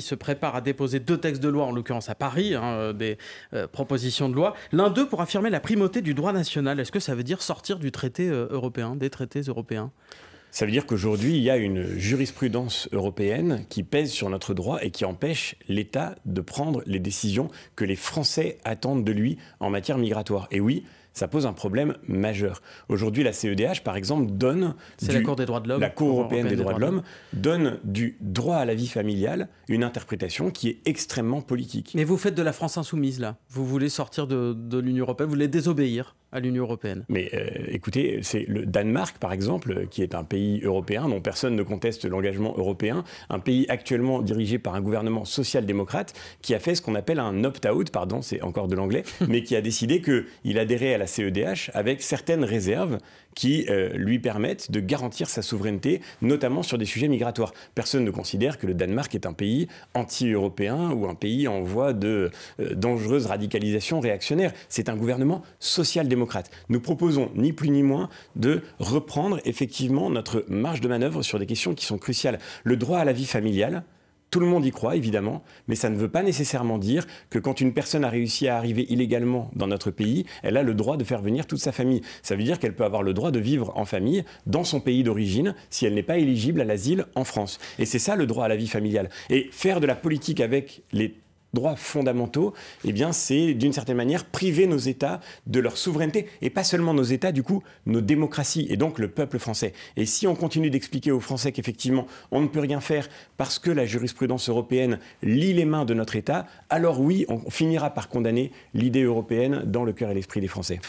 se prépare à déposer 2 textes de loi, en l'occurrence à Paris, des propositions de loi. L'un d'eux pour affirmer la primauté du droit national. Est-ce que ça veut dire sortir du traité européen, des traités européens ? Ça veut dire qu'aujourd'hui, il y a une jurisprudence européenne qui pèse sur notre droit et qui empêche l'État de prendre les décisions que les Français attendent de lui en matière migratoire. Et oui, ça pose un problème majeur. Aujourd'hui, la CEDH, par exemple, donne... C'est la Cour des droits de l'homme. La Cour européenne des droits de l'homme donne du droit à la vie familiale une interprétation qui est extrêmement politique. Mais vous faites de la France insoumise, là. Vous voulez sortir de l'Union européenne, vous voulez désobéir à l'Union européenne. Mais écoutez, c'est le Danemark, par exemple, qui est un pays européen dont personne ne conteste l'engagement européen, un pays actuellement dirigé par un gouvernement social-démocrate qui a fait ce qu'on appelle un opt-out, pardon, c'est encore de l'anglais, mais qui a décidé qu'il adhérait à la CEDH avec certaines réserves qui lui permettent de garantir sa souveraineté, notamment sur des sujets migratoires. Personne ne considère que le Danemark est un pays anti-européen ou un pays en voie de dangereuse radicalisation réactionnaire. C'est un gouvernement social-démocrate. Nous proposons ni plus ni moins de reprendre effectivement notre marge de manœuvre sur des questions qui sont cruciales. Le droit à la vie familiale, tout le monde y croit, évidemment, mais ça ne veut pas nécessairement dire que quand une personne a réussi à arriver illégalement dans notre pays, elle a le droit de faire venir toute sa famille. Ça veut dire qu'elle peut avoir le droit de vivre en famille dans son pays d'origine si elle n'est pas éligible à l'asile en France. Et c'est ça le droit à la vie familiale. Et faire de la politique avec les droits fondamentaux, eh bien, c'est d'une certaine manière priver nos États de leur souveraineté, et pas seulement nos États, du coup, nos démocraties, et donc le peuple français. Et si on continue d'expliquer aux Français qu'effectivement, on ne peut rien faire parce que la jurisprudence européenne lie les mains de notre État, alors oui, on finira par condamner l'idée européenne dans le cœur et l'esprit des Français.